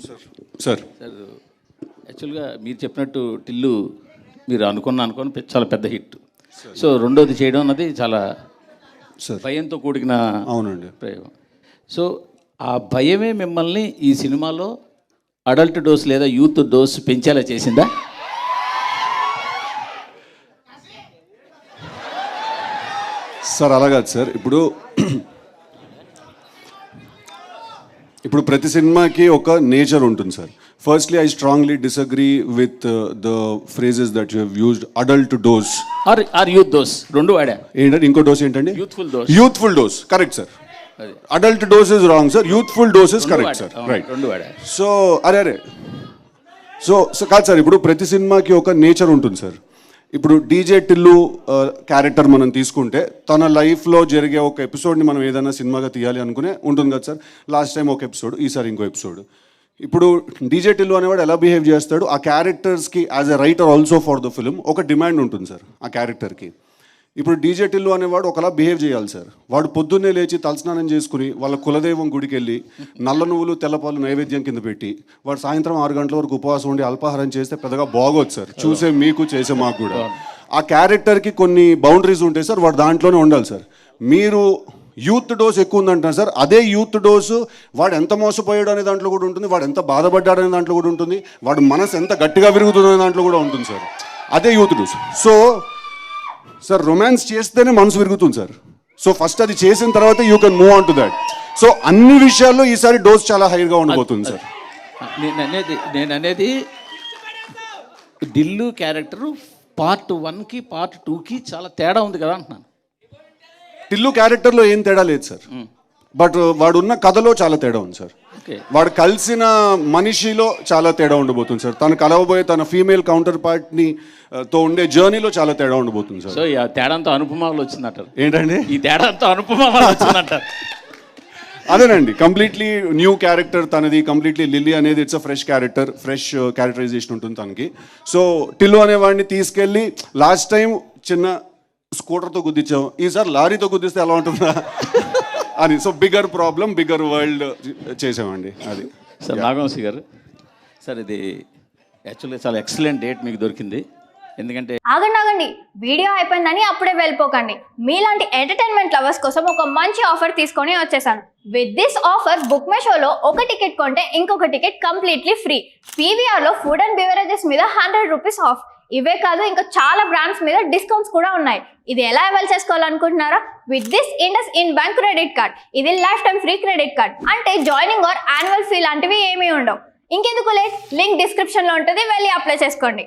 Sir sir యాక్చువల్గా మీరు చెప్పినట్టు టిల్లు మీరు అనుకొని చాలా పెద్ద హిట్. సో రెండోది చేయడం అన్నది చాలా భయంతో కూడిన అవునండి ప్రయోగం. సో ఆ భయమే మిమ్మల్ని ఈ సినిమాలో అడల్ట్ డోస్ లేదా యూత్ డోస్ పెంచేలా చేసిందా? సార్ అలా కాదు సార్. ఇప్పుడు ప్రతి సినిమాకి ఒక నేచర్ ఉంటుంది sir. Firstly I strongly disagree with the phrases that you have used. Adult dose or youth dose రెండు వాడా. ఏంటంటే ఇంకో డోస్ ఏంటండి? Youthful dose. Youthful dose correct sir. Adult dose is wrong sir. Youthful dose is correct sir. Right. రెండు వాడా. So అరే so కాదు sir, ఇప్పుడు ప్రతి సినిమాకి ఒక నేచర్ ఉంటుంది సార్. ఇప్పుడు డీజే టిల్లు క్యారెక్టర్ మనం తీసుకుంటే తన లైఫ్లో జరిగే ఒక ఎపిసోడ్ని మనం ఏదైనా సినిమాగా తీయాలి అనుకునే ఉంటుంది కదా సార్. లాస్ట్ టైం ఒక ఎపిసోడ్, ఈసారి ఇంకో ఎపిసోడ్. ఇప్పుడు డీజే టిల్లు అనేవాడు ఎలా బిహేవ్ చేస్తాడు, ఆ క్యారెక్టర్స్కి as a writer also for the film ఒక డిమాండ్ ఉంటుంది సార్ ఆ క్యారెక్టర్కి. ఇప్పుడు డీజే టిల్లు అనేవాడు ఒకలా బిహేవ్ చేయాలి సార్. వాడు పొద్దున్నే లేచి తలస్నానం చేసుకుని వాళ్ళ కులదైవం గుడికి వెళ్ళి నల్ల నువ్వులు తెల్లపాలు నైవేద్యం కింద పెట్టి వాడు సాయంత్రం 6 గంటల వరకు ఉపవాసం ఉండి అల్పాహారం చేస్తే పెద్దగా బాగోదు సార్. చూసే మీకు చేసే మాకు కూడా ఆ క్యారెక్టర్కి కొన్ని బౌండరీస్ ఉంటాయి సార్. వాడు దాంట్లోనే ఉండాలి సార్. మీరు యూత్ డోస్ ఎక్కువ ఉందంటారు సార్. అదే యూత్ డోసు వాడు ఎంత మోసపోయాడు అనే దాంట్లో కూడా ఉంటుంది, వాడు ఎంత బాధపడ్డాడు అనే దాంట్లో కూడా ఉంటుంది, వాడు మనసు ఎంత గట్టిగా విరుగుతుంది అనే దాంట్లో కూడా ఉంటుంది సార్. అదే youth dose. So sir romance చేస్తేనే మనసు విరుగుతుంది సార్. సో ఫస్ట్ అది చేసిన తర్వాత you can move on to that. So అన్ని విషయాల్లో ఈసారి డోస్ చాలా హైగా ఉండబోతుంది సార్. నేను అనేది ఢిల్లు క్యారెక్టరు పార్ట్ 1కి పార్ట్ 2కి చాలా తేడా ఉంది కదా అంటున్నాను. టిల్లు క్యారెక్టర్లో ఏం తేడా లేదు సార్, బట్ వాడు ఉన్న కథలో చాలా తేడా ఉంది సార్. వాడు కలిసిన మనిషిలో చాలా తేడా ఉండబోతుంది సార్. తను కలవబోయే తన ఫీమేల్ కౌంటర్ పార్ట్ని తో ఉండే జర్నీలో చాలా తేడా ఉండబోతుంది సార్. సో ఈ తేడాంతో అనుపమాలు వచ్చిందంటారు. ఏంటండి ఈ తేడాంతో అనుపమాలు వచ్చిందంటారు? అదేనండి, కంప్లీట్లీ న్యూ క్యారెక్టర్ తనది. కంప్లీట్లీ లిల్లీ అనేది it's a fresh character, fresh characterization ఉంటుంది తనకి. సో టిల్లు అనేవాడిని తీసుకెళ్ళి లాస్ట్ టైం చిన్న స్కూటర్తో గుద్దించాం, ఈసారి లారీతో గుద్దిస్తే ఎలా ఉంటుందా అని. So bigger problem, bigger world చేసామండి అది. సార్ నాగవంశీ గారు, సార్ ఇది యాక్చువల్గా చాలా ఎక్సలెంట్ డేట్ మీకు దొరికింది. ఎందుకంటే ఆగండి, వీడియో అయిపోయిందని అప్పుడే వెళ్ళిపోకండి. మీలాంటి ఎంటర్టైన్మెంట్ లవర్స్ కోసం ఒక మంచి ఆఫర్ తీసుకొని వచ్చేసాను. With this offer book my షోలో ఒక టికెట్ కొంటే ఇంకొక టికెట్ కంప్లీట్లీ ఫ్రీ. పీవీఆర్లో ఫుడ్ అండ్ బెవరేజెస్ మీద 100 రూపీస్ ఆఫ్. ఇవే కాదు, ఇంకా చాలా బ్రాండ్స్ మీద డిస్కౌంట్స్ కూడా ఉన్నాయి. ఇది ఎలా అవైల్ చేసుకోవాలనుకుంటున్నారా? With this IndusInd bank credit card. ఇది life time free credit card. అంటే జాయినింగ్ ఆర్ యాన్యువల్ ఫీ లాంటివి ఏమీ ఉండవు. ఇంకెందుకు లేట్, లింక్ డిస్క్రిప్షన్లో ఉంటుంది, వెళ్ళి అప్లై చేసుకోండి.